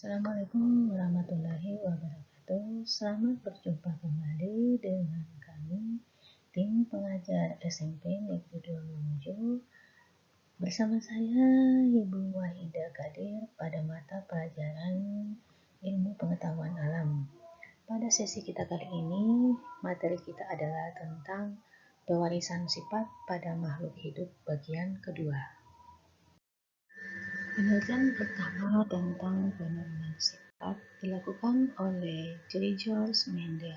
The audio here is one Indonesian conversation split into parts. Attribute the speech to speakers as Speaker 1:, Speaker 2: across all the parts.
Speaker 1: Assalamualaikum warahmatullahi wabarakatuh. Selamat berjumpa kembali dengan kami, tim pengajar SMP Negeri 2 Mamuju. Bersama saya, Ibu Wahida Kadir, pada mata pelajaran Ilmu Pengetahuan Alam. Pada sesi kita kali ini, materi kita adalah tentang pewarisan sifat pada makhluk hidup bagian kedua. Penelitian pertama tentang penurunan sifat dilakukan oleh George Mendel,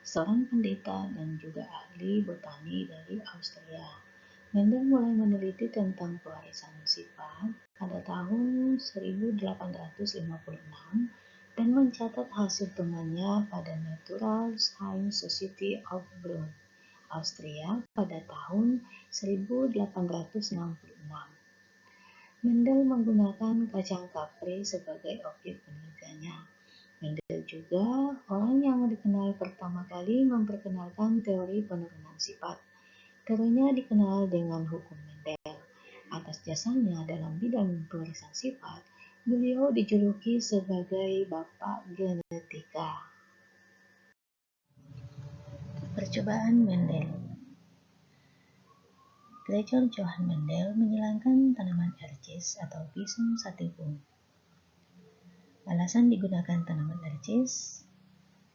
Speaker 1: seorang pendeta dan juga ahli botani dari Austria. Mendel mulai meneliti tentang pewarisan sifat pada tahun 1856 dan mencatat hasil temuannya pada Natural Science Society of Bonn, Austria pada tahun 1866. Mendel menggunakan kacang kapre sebagai objek penelitiannya. Mendel juga orang yang dikenal pertama kali memperkenalkan teori penurunan sifat. Teorinya dikenal dengan hukum Mendel. Atas jasanya dalam bidang pewarisan sifat, beliau dijuluki sebagai Bapak Genetika. Percobaan Mendel. Gregor Johann Mendel menyilangkan tanaman ercis atau Pisum sativum. Alasan digunakan tanaman ercis: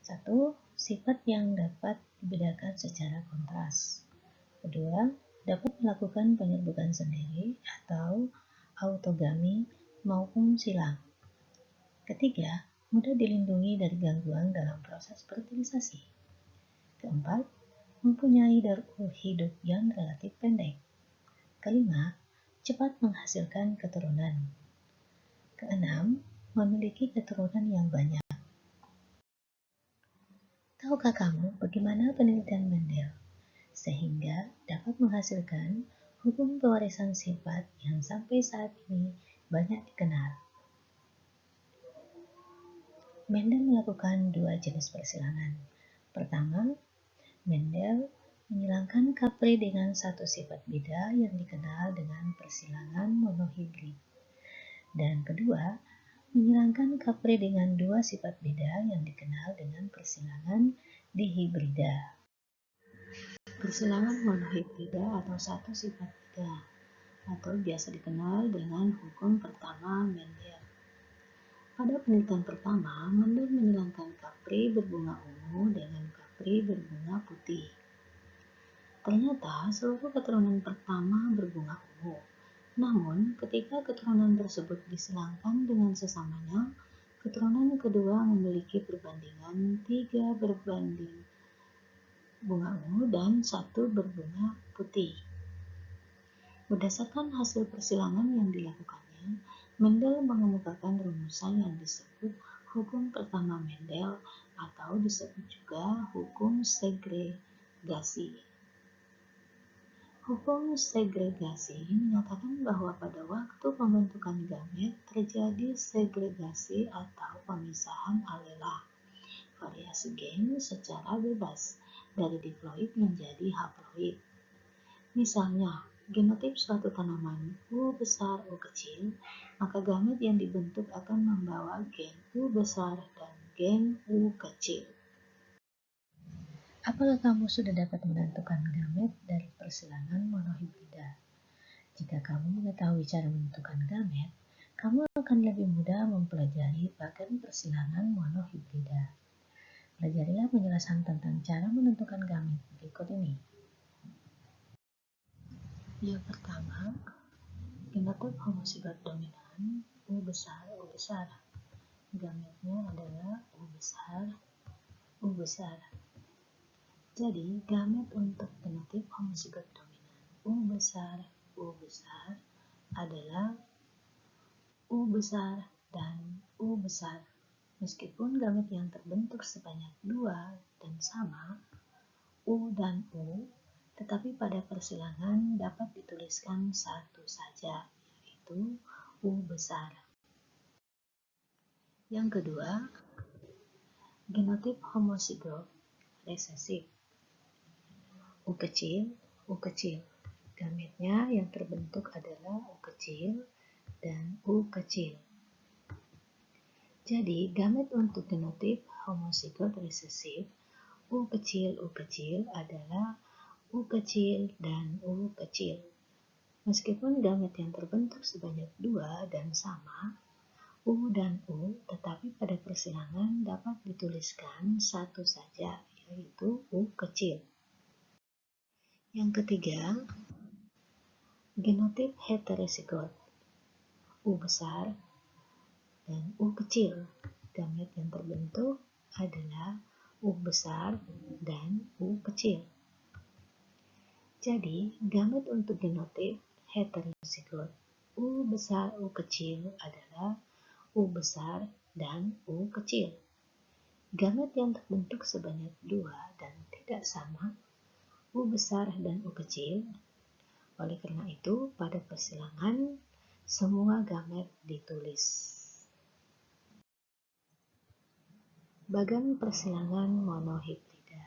Speaker 1: 1. Sifat yang dapat dibedakan secara kontras. 2. Dapat melakukan penyerbukan sendiri atau autogami maupun silang. 3. Mudah dilindungi dari gangguan dalam proses fertilisasi. 4. Mempunyai darur hidup yang relatif pendek. 5. Cepat menghasilkan keturunan. 6. Memiliki keturunan yang banyak. Tahukah kamu bagaimana penelitian Mendel sehingga dapat menghasilkan hukum pewarisan sifat yang sampai saat ini banyak dikenal? Mendel melakukan 2 jenis persilangan. Pertama, Mendel menyilangkan kapre dengan satu sifat beda yang dikenal dengan persilangan monohibrid. Dan kedua, menyilangkan kapre dengan 2 sifat beda yang dikenal dengan persilangan dihibrida. Persilangan monohibrida atau satu sifat beda, atau biasa dikenal dengan hukum pertama Mendel. Pada penelitian pertama, Mendel menyilangkan kapre berbunga ungu dengan kapre berbunga putih. Ternyata seluruh keturunan pertama berbunga ungu. Namun, ketika keturunan tersebut disilangkan dengan sesamanya, keturunan kedua memiliki perbandingan 3 berbanding bunga ungu dan 1 berbunga putih. Berdasarkan hasil persilangan yang dilakukannya, Mendel mengemukakan rumusan yang disebut hukum pertama Mendel atau disebut juga hukum segregasi. Hukum segregasi menyatakan bahwa pada waktu pembentukan gamet terjadi segregasi atau pemisahan alela, variasi gen secara bebas dari diploid menjadi haploid. Misalnya, genotip suatu tanaman U besar U kecil, maka gamet yang dibentuk akan membawa gen U besar dan gen U kecil. Apakah kamu sudah dapat menentukan gamet dari persilangan monohibrida? Jika kamu mengetahui cara menentukan gamet, kamu akan lebih mudah mempelajari bagan persilangan monohibrida. Pelajarilah penjelasan tentang cara menentukan gamet berikut ini. Yang pertama, genotip homozigot dominan U besar U besar. Gametnya adalah U besar U besar. Jadi, gamet untuk genotip homozigot dominan U besar adalah U besar dan U besar. Meskipun gamet yang terbentuk sebanyak 2 dan sama, U dan U, tetapi pada persilangan dapat dituliskan satu saja, yaitu U besar. Yang kedua, genotip homozigot resesif. U kecil. Gametnya yang terbentuk adalah U kecil dan U kecil. Jadi, gamet untuk genotip homozigot resesif U kecil adalah U kecil dan U kecil. Meskipun gamet yang terbentuk sebanyak 2 dan sama, U dan U, tetapi pada persilangan dapat dituliskan satu saja, yaitu U kecil. Yang ketiga, genotip heterozigot U besar dan U kecil. Gamet yang terbentuk adalah U besar dan U kecil. Jadi, gamet untuk genotip heterozigot U besar U kecil adalah U besar dan U kecil. Gamet yang terbentuk sebanyak 2 dan tidak sama U besar dan U kecil. Oleh karena itu, pada persilangan semua gamet ditulis. Bagan persilangan monohibrida.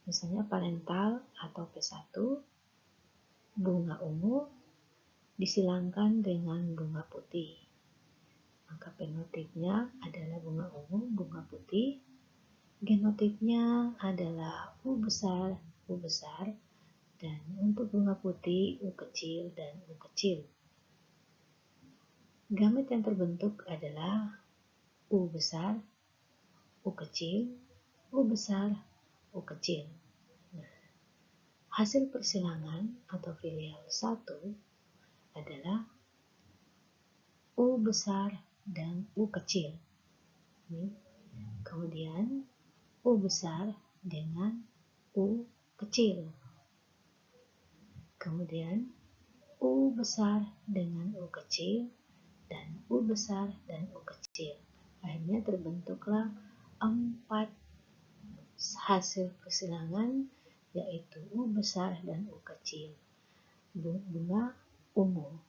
Speaker 1: Misalnya parental atau P1, bunga ungu disilangkan dengan bunga putih. Maka fenotipnya adalah bunga ungu, bunga putih. Genotipnya adalah U besar, dan untuk bunga putih U kecil dan U kecil. Gamet yang terbentuk adalah U besar, U kecil, U besar, U kecil. Nah, hasil persilangan atau filial 1 adalah U besar dan U kecil. Kemudian U besar dengan U kecil. Kemudian U besar dengan U kecil dan U besar dan U kecil. Akhirnya terbentuklah 4 hasil persilangan, yaitu U besar dan U kecil. Bunga ungu.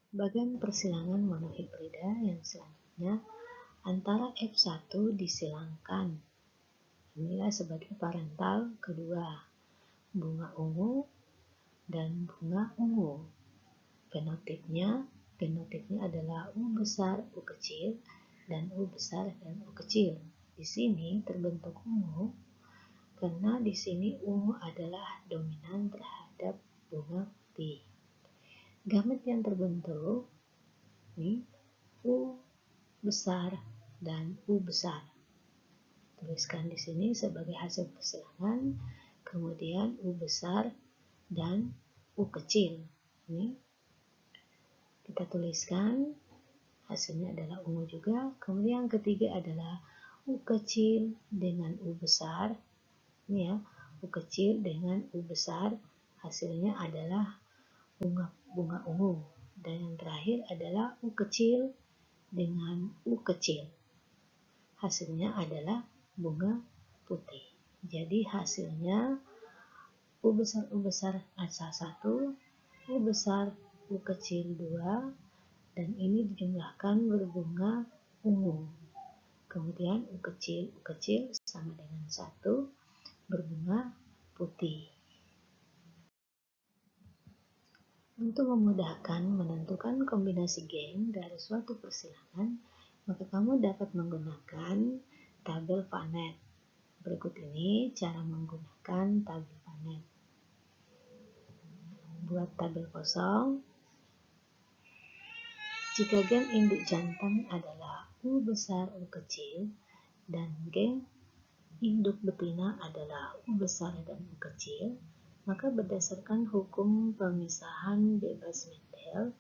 Speaker 1: Bagan persilangan monohibrida yang selanjutnya antara F1 disilangkan. Inilah sebagai parental kedua, bunga ungu dan bunga ungu. Genotipnya adalah U besar, U kecil, dan U besar dan U kecil. Di sini terbentuk ungu karena di sini ungu adalah dominan terhadap bunga putih. Gamet yang terbentuk U besar dan U besar. Tuliskan di sini sebagai hasil persilangan, kemudian U besar dan U kecil. Ini kita tuliskan, hasilnya adalah ungu juga. Kemudian yang ketiga adalah U kecil dengan U besar. Ini ya, U kecil dengan U besar, hasilnya adalah bunga ungu. Dan yang terakhir adalah U kecil dengan U kecil. Hasilnya adalah bunga putih. Jadi hasilnya U besar asal 1, U besar U kecil 2, dan ini dijumlahkan berbunga ungu. Kemudian U kecil sama dengan 1 berbunga putih. Untuk memudahkan menentukan kombinasi geng dari suatu persilangan, maka kamu dapat menggunakan tabel Panet. Berikut ini cara menggunakan tabel Panet. Buat tabel kosong. Jika geng induk jantan adalah U besar U kecil dan geng induk betina adalah U besar dan U kecil, maka berdasarkan hukum pemisahan bebas Mendel,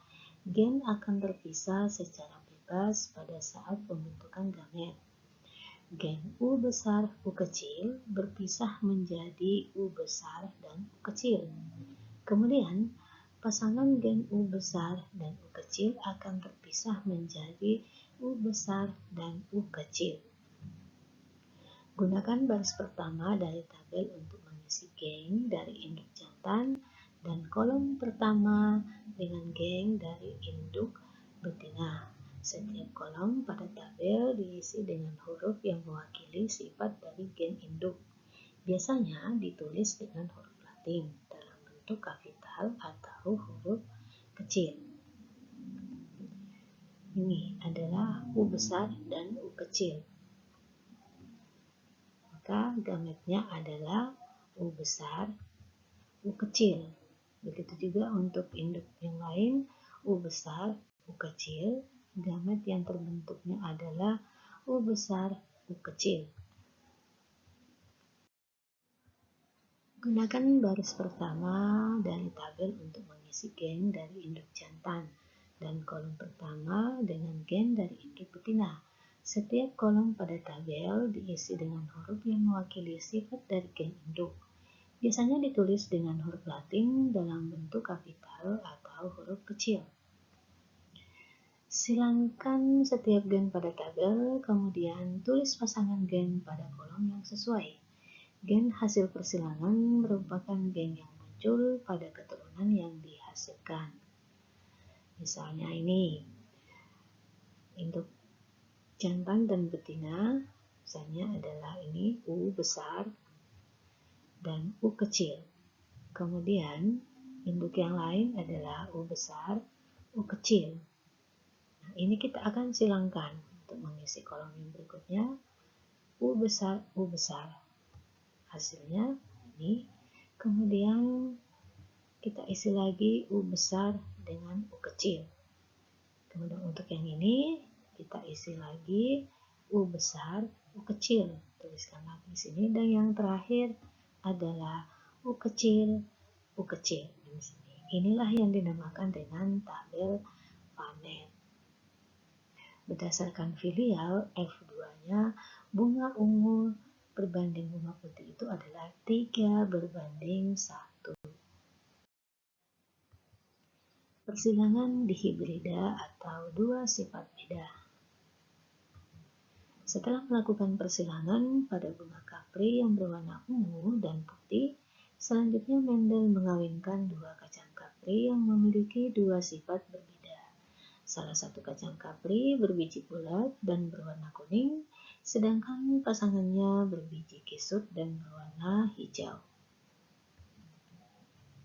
Speaker 1: gen akan terpisah secara bebas pada saat pembentukan gamet. Gen U besar U kecil berpisah menjadi U besar dan U kecil. Kemudian, pasangan gen U besar dan U kecil akan terpisah menjadi U besar dan U kecil. Gunakan baris pertama dari tabel untuk mengisi geng dari induk jantan dan kolom pertama dengan geng dari induk betina. Setiap kolom pada tabel diisi dengan huruf yang mewakili sifat dari gen induk. Biasanya ditulis dengan huruf Latin dalam bentuk kapital atau huruf kecil. Ini adalah U besar dan U kecil. Maka gametnya adalah U besar, U kecil. Begitu juga untuk induk yang lain, U besar, U kecil, gamet yang terbentuknya adalah U besar, U kecil. Gunakan baris pertama dari tabel untuk mengisi gen dari induk jantan dan kolom pertama dengan gen dari induk betina. Setiap kolom pada tabel diisi dengan huruf yang mewakili sifat dari gen induk. Biasanya ditulis dengan huruf Latin dalam bentuk kapital atau huruf kecil. Silangkan setiap gen pada tabel, kemudian tulis pasangan gen pada kolom yang sesuai. Gen hasil persilangan merupakan gen yang muncul pada keturunan yang dihasilkan. Misalnya ini, induk jantan dan betina, misalnya adalah ini U besar dan U kecil. Kemudian, induk yang lain adalah U besar, U kecil. Nah, ini kita akan silangkan untuk mengisi kolom yang berikutnya, U besar, U besar. Hasilnya ini, kemudian kita isi lagi U besar dengan U kecil. Kemudian untuk yang ini kita isi lagi U besar, U kecil. Tuliskan lagi di sini, dan yang terakhir adalah U kecil, U kecil di sini. Inilah yang dinamakan dengan tabel Panet. Berdasarkan filial, F2-nya bunga ungu berbanding bunga putih itu adalah 3:1. Persilangan dihibrida atau dua sifat beda. Setelah melakukan persilangan pada bunga kapri yang berwarna ungu dan putih, selanjutnya Mendel mengawinkan dua kacang kapri yang memiliki dua sifat berbeda. Salah satu kacang kapri berbiji bulat dan berwarna kuning, sedangkan pasangannya berbiji kisut dan berwarna hijau.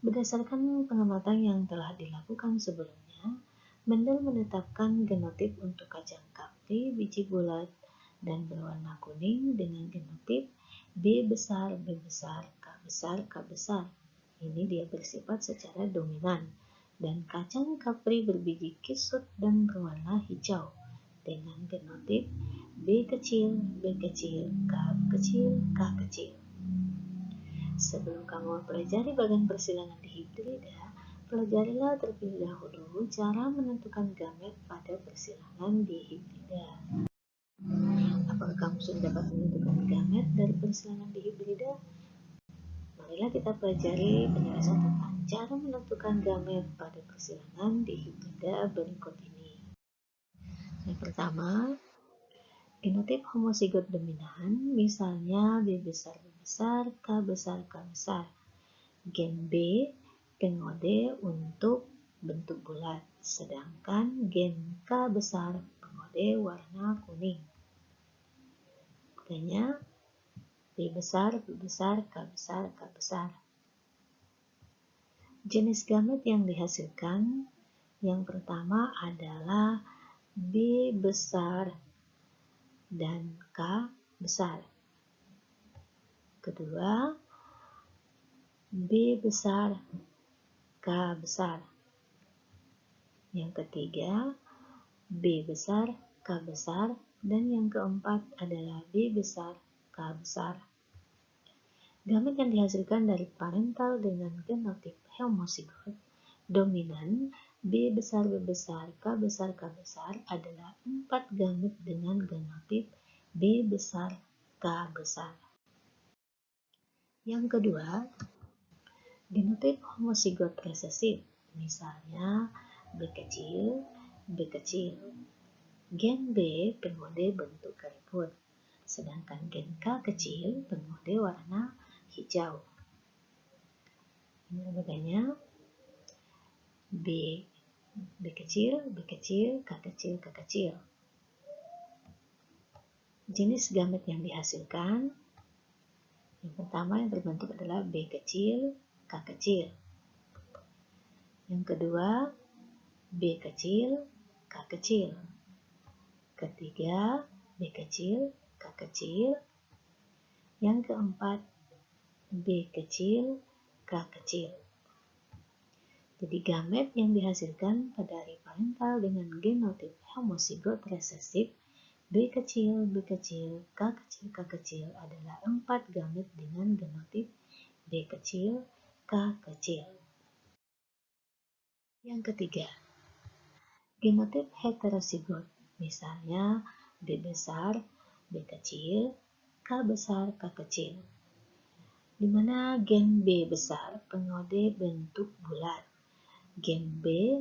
Speaker 1: Berdasarkan pengamatan yang telah dilakukan sebelumnya, Mendel menetapkan genotip untuk kacang kapri biji bulat dan berwarna kuning dengan genotip B besar, B besar, K besar, K besar. Ini dia bersifat secara dominan. Dan kacang kapri berbiji kisut dan berwarna hijau dengan genotip B kecil, B kecil, K kecil, K kecil. Sebelum kamu mempelajari bagian persilangan dihibrida, pelajarilah terlebih dahulu cara menentukan gamet pada persilangan dihibrida. Apakah kamu sudah dapat menentukan gamet dari persilangan dihibrida? Marilah kita pelajari penjelasan tentang cara menentukan gamet pada persilangan dihibrida berikut ini. Yang pertama, genotip homozigot dominan, misalnya B besar, B besar, K besar, K besar. Gen B pengode untuk bentuk bulat, sedangkan gen K besar pengode warna kuning. Makanya B besar, B besar, K besar, K besar. Jenis gamet yang dihasilkan yang pertama adalah B besar dan K besar. Kedua, B besar, K besar. Yang ketiga, B besar, K besar. Dan yang keempat adalah B besar, K besar. Gamet yang dihasilkan dari parental dengan genotip homozigot dominan B besar, B besar, K besar, K besar adalah 4 gamet dengan genotip B besar, K besar. Yang kedua, genotip homozigot resesif, misalnya B kecil, B kecil. Gen B pengode bentuk keriput, sedangkan gen K kecil pengode warna hijau. Ini makanya B kecil, B kecil, K kecil, K kecil. Jenis gamet yang dihasilkan, yang pertama yang terbentuk adalah B kecil, K kecil. Yang kedua, B kecil, K kecil. Ketiga, B kecil, K kecil. Yang keempat, B kecil, K kecil. Jadi gamet yang dihasilkan pada hari parental dengan genotip homozigot resesif B kecil, B kecil, K kecil, K kecil adalah 4 gamet dengan genotip B kecil, K kecil. Yang ketiga, genotip heterozigot, misalnya B besar, B kecil, K besar, K kecil, di mana gen B besar pengode bentuk bulat, gen B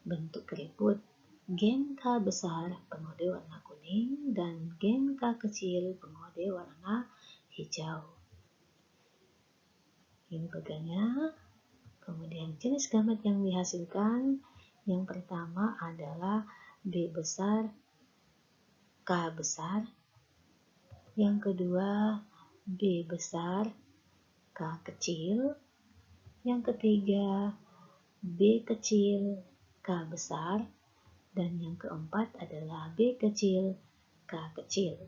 Speaker 1: bentuk keriput, gen K besar pengode warna kuning, dan gen K kecil pengode warna hijau. Ini pegangnya. Kemudian jenis gamet yang dihasilkan, yang pertama adalah B besar, K besar. Yang kedua, B besar, K kecil. Yang ketiga, B kecil, K besar. Dan yang keempat adalah B kecil, K kecil.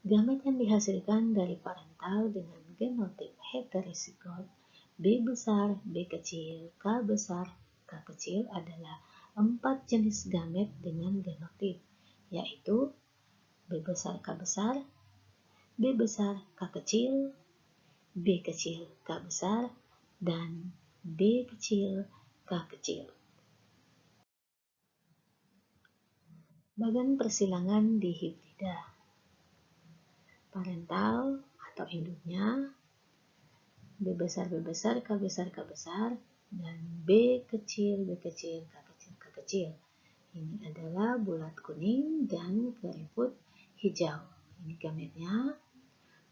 Speaker 1: Gamet yang dihasilkan dari parental dengan genotip heterozigot B besar, B kecil, K besar, K kecil adalah 4 jenis gamet dengan genotip, yaitu B besar, K besar, B besar, K kecil, B kecil, K besar, dan B kecil, K kecil. Bagan persilangan di hibrida. Parental atau induknya B besar, B besar, K besar, K besar, dan B kecil, B kecil, K kecil, K kecil. Ini adalah bulat kuning dan keriput hijau. Ini gametnya.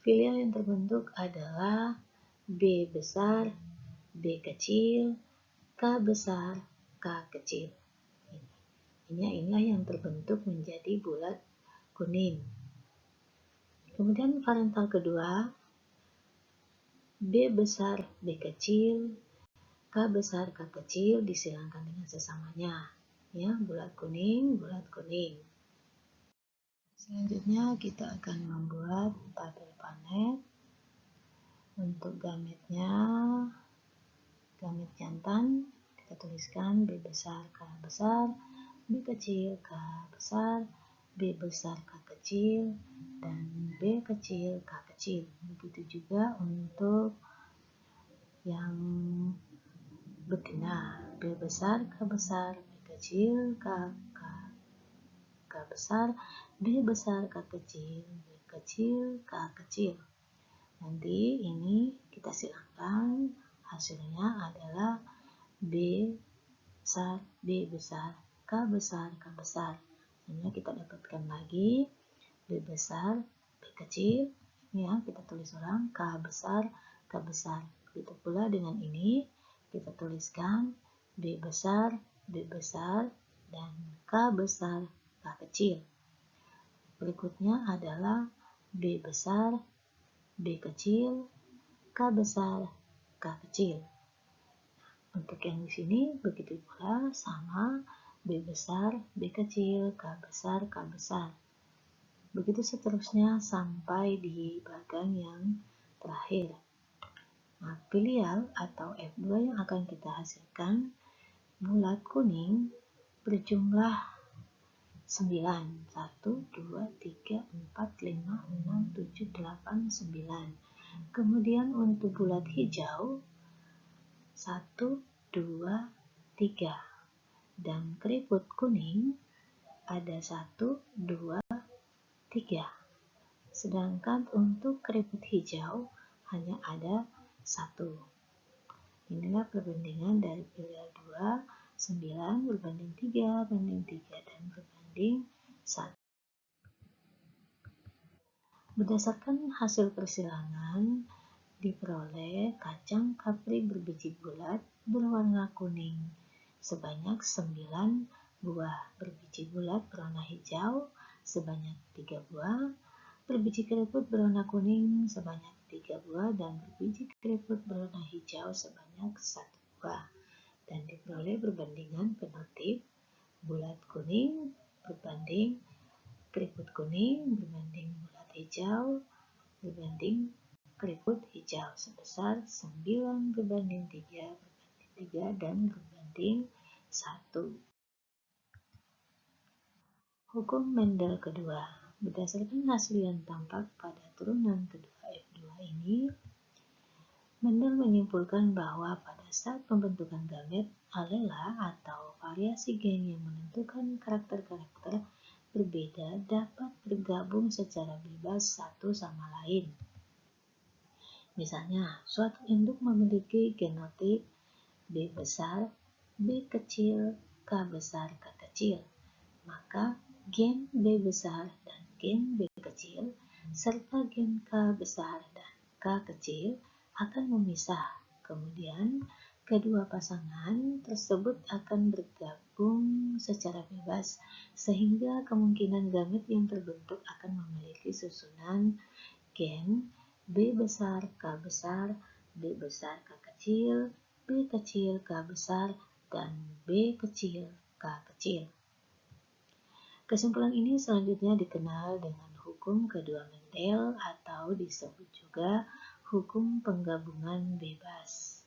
Speaker 1: Filial yang terbentuk adalah B besar, B kecil, K besar, K kecil. Inilah yang terbentuk menjadi bulat kuning. Kemudian parental kedua, B besar, B kecil, K besar, K kecil disilangkan dengan sesamanya. Ya, bulat kuning, bulat kuning. Selanjutnya kita akan membuat tabel panet. Untuk gametnya, gamet jantan, kita tuliskan B besar, K besar, B kecil, K besar, B besar, K kecil, dan B kecil, K kecil. Begitu juga untuk yang betina, B besar, K besar, B kecil, K besar, B besar, K kecil, B kecil, K kecil. Nanti ini kita silangkan, hasilnya adalah B besar, B besar, K besar, K besar. Selanjutnya kita dapatkan lagi B besar, B kecil. Ini ya, kita tulis ulang K besar, K besar. Begitu pula dengan ini, kita tuliskan B besar, B besar, dan K besar, K kecil. Berikutnya adalah B besar, B kecil, K besar, K kecil. Untuk yang di sini begitu pula sama B besar, B kecil, K besar, K besar. Begitu seterusnya sampai di bagan yang terakhir. Nah, filial atau F2 yang akan kita hasilkan bulat kuning berjumlah 9. 1, 2, 3, 4, 5, 6, 7, 8, 9. Kemudian untuk bulat hijau 1, 2, 3. Dan keriput kuning ada 1, 2, 3. Sedangkan untuk keriput hijau hanya ada 1. Inilah perbandingan dari filial 2, 9 berbanding 3, banding 3, dan berbanding 1. Berdasarkan hasil persilangan, diperoleh kacang kapri berbiji bulat berwarna kuning sebanyak 9 buah, berbiji bulat berwarna hijau sebanyak 3 buah, berbiji keriput berwarna kuning sebanyak 3 buah, dan berbiji keriput berwarna hijau sebanyak 1 buah. dan diperoleh perbandingan fenotip bulat kuning berbanding keriput kuning berbanding bulat hijau berbanding keriput hijau sebesar 9:3 dan berbanding 1. Hukum Mendel kedua. Berdasarkan hasil yang tampak pada turunan kedua F2 ini, Mendel menyimpulkan bahwa pada saat pembentukan gamet, alela atau variasi gen yang menentukan karakter-karakter berbeda dapat bergabung secara bebas satu sama lain. Misalnya, suatu induk memiliki genotip B besar, B kecil, K besar, K kecil. Maka gen B besar dan gen B kecil serta gen K besar dan K kecil akan memisah. Kemudian, kedua pasangan tersebut akan bergabung secara bebas sehingga kemungkinan gamet yang terbentuk akan memiliki susunan gen B besar, K besar, B besar, K kecil, B kecil, K besar, dan B kecil, K kecil. Kesimpulan ini selanjutnya dikenal dengan hukum kedua Mendel atau disebut juga hukum penggabungan bebas.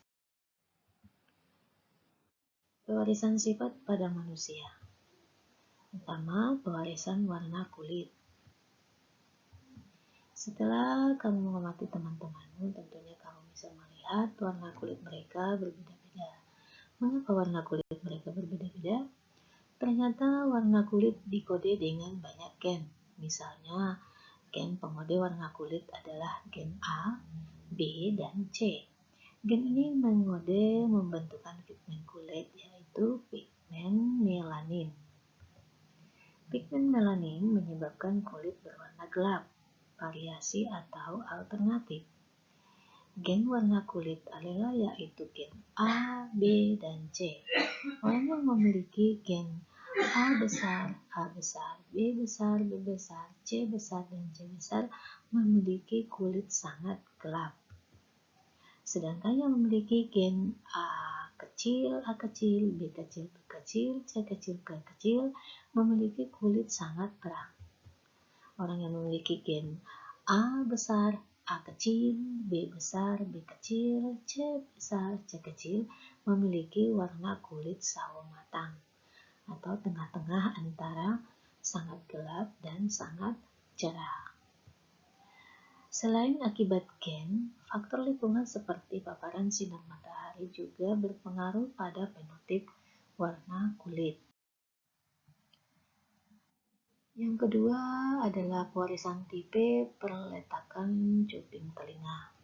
Speaker 1: Pewarisan sifat pada manusia. Pertama, pewarisan warna kulit. Setelah kamu mengamati teman-temanmu, tentunya kamu bisa melihat warna kulit mereka berbeda-beda. Mengapa warna kulit mereka berbeda-beda? Ternyata warna kulit dikode dengan banyak gen. Misalnya, gen pengode warna kulit adalah gen A, B, dan C. Gen ini mengode pembentukan pigmen kulit, yaitu pigmen melanin. Pigmen melanin menyebabkan kulit berwarna gelap, variasi atau alternatif. Gen warna kulit alela yaitu gen A, B, dan C. Orang yang memiliki gen A besar, B besar, B besar, C besar, dan C besar memiliki kulit sangat gelap. Sedangkan yang memiliki gen A kecil, B kecil, B kecil, C kecil, K kecil memiliki kulit sangat terang. Orang yang memiliki gen A besar, A kecil, B besar, B kecil, C besar, C kecil memiliki warna kulit sawo matang atau tengah-tengah antara sangat gelap dan sangat cerah. Selain akibat gen, faktor lingkungan seperti paparan sinar matahari juga berpengaruh pada fenotip warna kulit. Yang kedua adalah pewarisan tipe perletakan cuping telinga.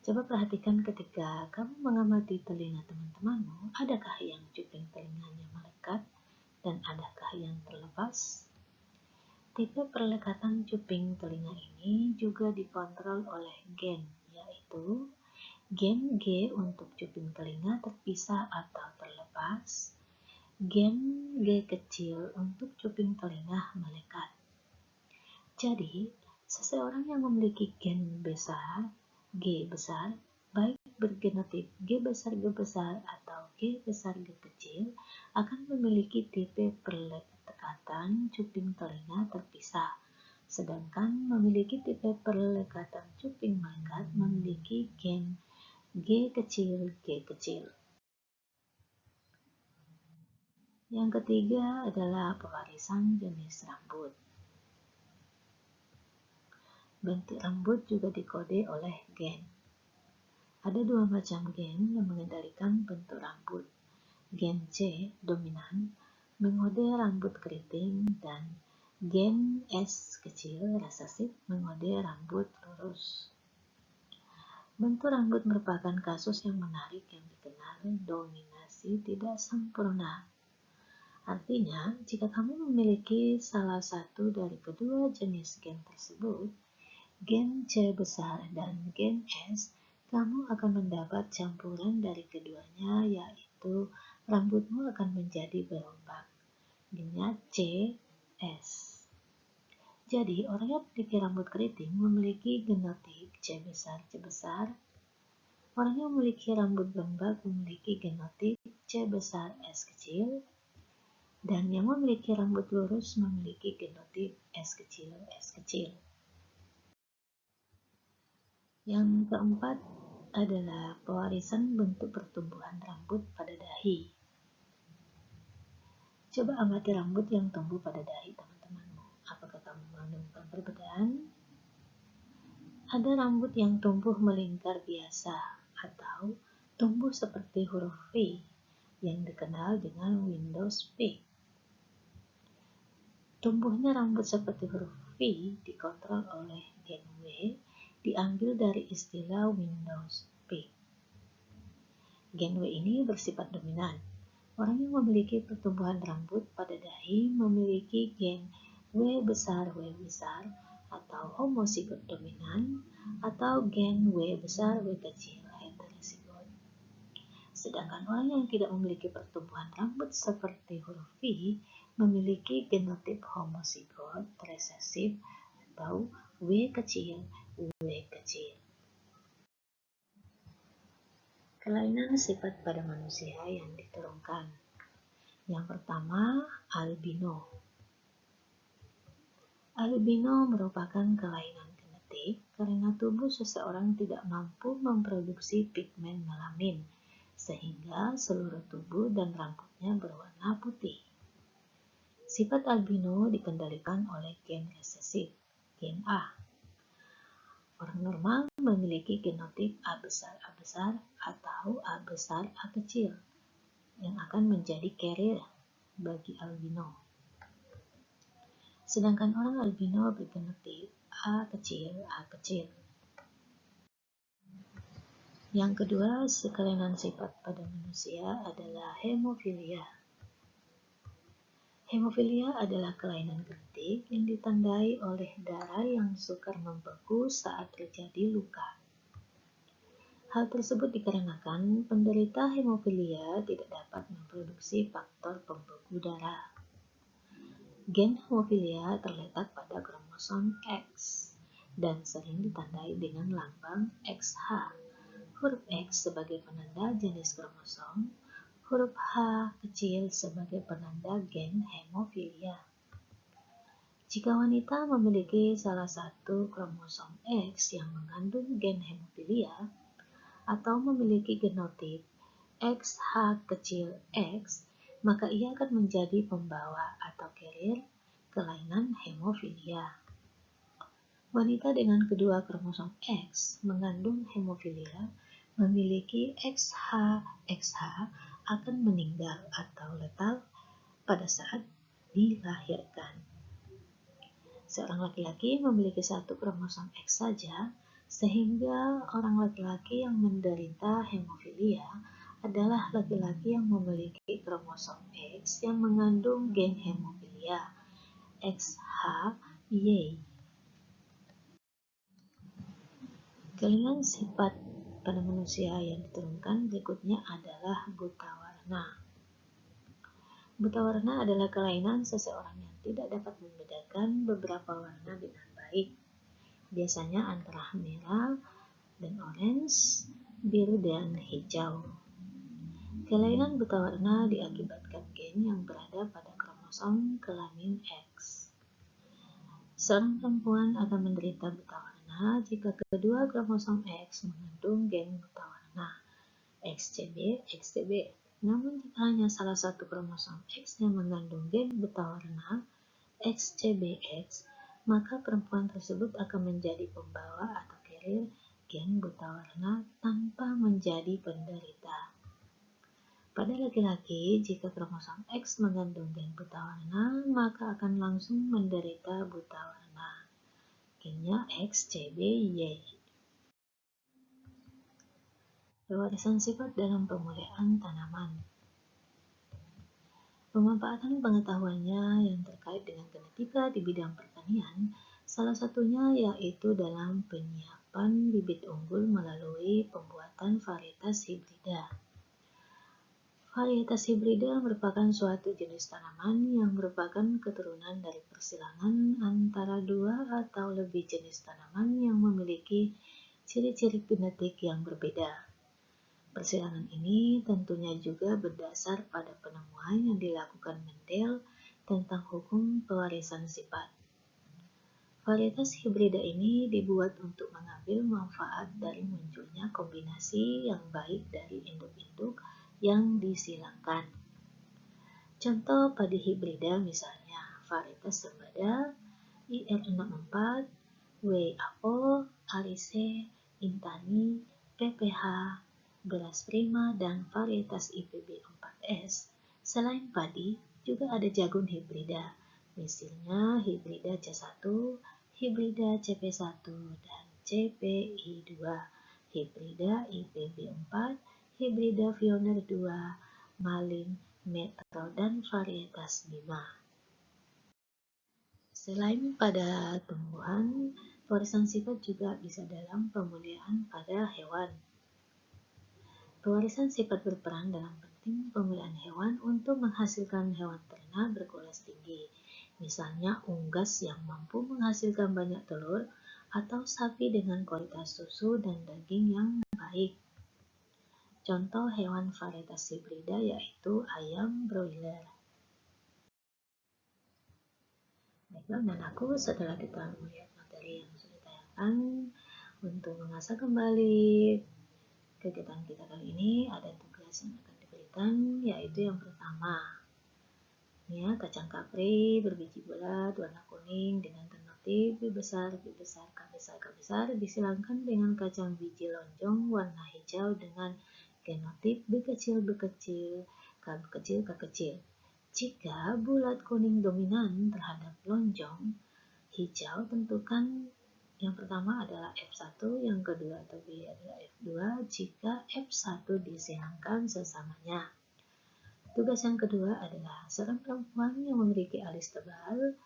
Speaker 1: Coba perhatikan ketika kamu mengamati telinga teman-temanmu, adakah yang cuping telinganya melekat dan adakah yang terlepas? Tipe perlekatan cuping telinga ini juga dikontrol oleh gen, yaitu gen G untuk cuping telinga terpisah atau terlepas, gen G kecil untuk cuping telinga melekat. Jadi, seseorang yang memiliki gen besar, G besar, baik bergenotip G besar atau G besar G kecil, akan memiliki tipe perlekatan cuping telinga terpisah. Sedangkan memiliki tipe perlekatan cuping melekat memiliki gen G kecil, G kecil. Yang ketiga adalah pewarisan jenis rambut. Bentuk rambut juga dikode oleh gen. Ada dua macam gen yang mengendalikan bentuk rambut. Gen C dominan mengode rambut keriting dan gen S kecil resesif mengode rambut lurus. Bentuk rambut merupakan kasus yang menarik yang dikenal dominasi tidak sempurna. Artinya, jika kamu memiliki salah satu dari kedua jenis gen tersebut, gen C besar dan gen S, kamu akan mendapat campuran dari keduanya, yaitu rambutmu akan menjadi berombak. Gennya C, S. Jadi, orang yang memiliki rambut keriting memiliki genotip C besar, Orang yang memiliki rambut lembab memiliki genotip C besar S kecil, dan yang memiliki rambut lurus memiliki genotip S kecil S kecil. Yang keempat adalah pewarisan bentuk pertumbuhan rambut pada dahi. Coba amati rambut yang tumbuh pada dahi teman-temanmu. Apakah kamu menemukan perbedaan? Ada rambut yang tumbuh melingkar biasa atau tumbuh seperti huruf V yang dikenal dengan Windows P. Tumbuhnya rambut seperti huruf V dikontrol oleh gen W diambil dari istilah Windows P. Gen W ini bersifat dominan. Orang yang memiliki pertumbuhan rambut pada dahi memiliki gen W besar atau homozigot dominan atau gen W besar W kecil heterozigot. Sedangkan orang yang tidak memiliki pertumbuhan rambut seperti huruf V memiliki genotip homozigot resesif atau W kecil. Kelainan sifat pada manusia yang diturunkan. Yang pertama, albino. Albino merupakan kelainan genetik karena tubuh seseorang tidak mampu memproduksi pigmen melamin, sehingga seluruh tubuh dan rambutnya berwarna putih. Sifat albino dikendalikan oleh gen resesif, gen A. Orang normal memiliki genotip A besar atau A besar A kecil yang akan menjadi carrier bagi albino. Sedangkan orang albino bergenotip A kecil. Yang kedua, kelainan sifat pada manusia adalah hemofilia. Hemofilia adalah kelainan genetik yang ditandai oleh darah yang sukar membeku saat terjadi luka. Hal tersebut dikarenakan penderita hemofilia tidak dapat memproduksi faktor pembeku darah. Gen hemofilia terletak pada kromosom X dan sering ditandai dengan lambang XH. Huruf X sebagai penanda jenis kromosom, huruf H kecil sebagai penanda gen hemofilia. Jika wanita memiliki salah satu kromosom X yang mengandung gen hemofilia atau memiliki genotip XH kecil X, maka ia akan menjadi pembawa atau carrier kelainan hemofilia. Wanita dengan kedua kromosom X mengandung hemofilia memiliki XH akan meninggal atau letal pada saat dilahirkan. Seorang laki-laki memiliki satu kromosom X saja, sehingga orang laki-laki yang menderita hemofilia adalah laki-laki yang memiliki kromosom X yang mengandung gen hemofilia XHY. Kelainan sifat pada manusia yang diturunkan berikutnya adalah buta warna. Buta warna adalah kelainan seseorang yang tidak dapat membedakan beberapa warna dengan baik, biasanya antara merah dan orange, biru dan hijau. Kelainan buta warna diakibatkan gen yang berada pada kromosom kelamin X. Seorang perempuan akan menderita buta warna jika kedua kromosom X mengandung gen buta warna XCB. Namun jika hanya salah satu kromosom X yang mengandung gen buta warna XCBX, maka perempuan tersebut akan menjadi pembawa atau carrier gen buta warna tanpa menjadi penderita. Pada laki-laki, jika kromosom X mengandung gen buta warna, maka akan langsung menderita buta warna. Gennya XCBY. Pewarisan sifat dalam pemulihan tanaman. Pemanfaatan pengetahuannya yang terkait dengan genetika di bidang pertanian, salah satunya yaitu dalam penyiapan bibit unggul melalui pembuatan varietas hibrida. Varietas hibrida merupakan suatu jenis tanaman yang merupakan keturunan dari persilangan antara dua atau lebih jenis tanaman yang memiliki ciri-ciri genetik yang berbeda. Persilangan ini tentunya juga berdasar pada penemuan yang dilakukan Mendel tentang hukum pewarisan sifat. Varietas hibrida ini dibuat untuk mengambil manfaat dari munculnya kombinasi yang baik dari induk-induk yang disilangkan. Contoh padi hibrida misalnya varietas sembada IR64, WAO, Alice, Intani, PPH, beras prima, dan varietas IPB4S. Selain padi, juga ada jagung hibrida, misalnya hibrida C1, hibrida CP1, dan CPI2, hibrida IPB4, hibrida Pioneer 2, Malin, Metro, dan varietas Bima. Selain pada tumbuhan, pewarisan sifat juga bisa dalam pemulihan pada hewan. Pewarisan sifat berperan dalam penting pemulihan hewan untuk menghasilkan hewan ternak berkualitas tinggi, misalnya unggas yang mampu menghasilkan banyak telur atau sapi dengan kualitas susu dan daging yang baik. Contoh hewan varietas hibrida yaitu ayam broiler. Baiklah, dan aku setelah kita melihat materi yang sudah ditayangkan, untuk mengasah kembali kegiatan kita kali ini ada tugas yang akan diberikan, yaitu yang pertama, ya, kacang kapri berbiji bulat warna kuning dengan termotif B besar, B besar, K besar, K besar disilangkan dengan kacang biji lonjong warna hijau dengan genotif B kecil, B kecil, K kecil, K kecil. Jika bulat kuning dominan terhadap lonjong hijau, tentukan yang pertama adalah F1, yang kedua atau B adalah F2 jika F1 disilangkan sesamanya. Tugas yang kedua adalah seorang perempuan yang memiliki alis tebal,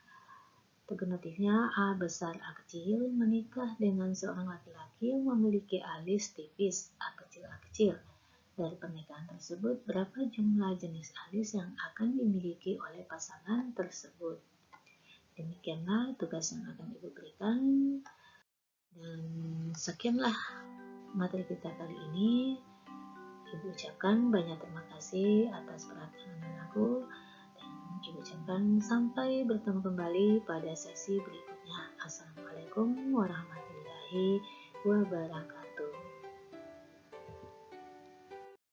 Speaker 1: genotifnya A besar A kecil, menikah dengan seorang laki-laki yang memiliki alis tipis A kecil A kecil. Dari pernikahan tersebut, berapa jumlah jenis alis yang akan dimiliki oleh pasangan tersebut? Demikianlah tugas yang akan Ibu berikan. Dan sekianlah materi kita kali ini. Ibu ucapkan banyak terima kasih atas perhatian aku. Dan Ibu ucapkan sampai bertemu kembali pada sesi berikutnya. Assalamualaikum warahmatullahi wabarakatuh.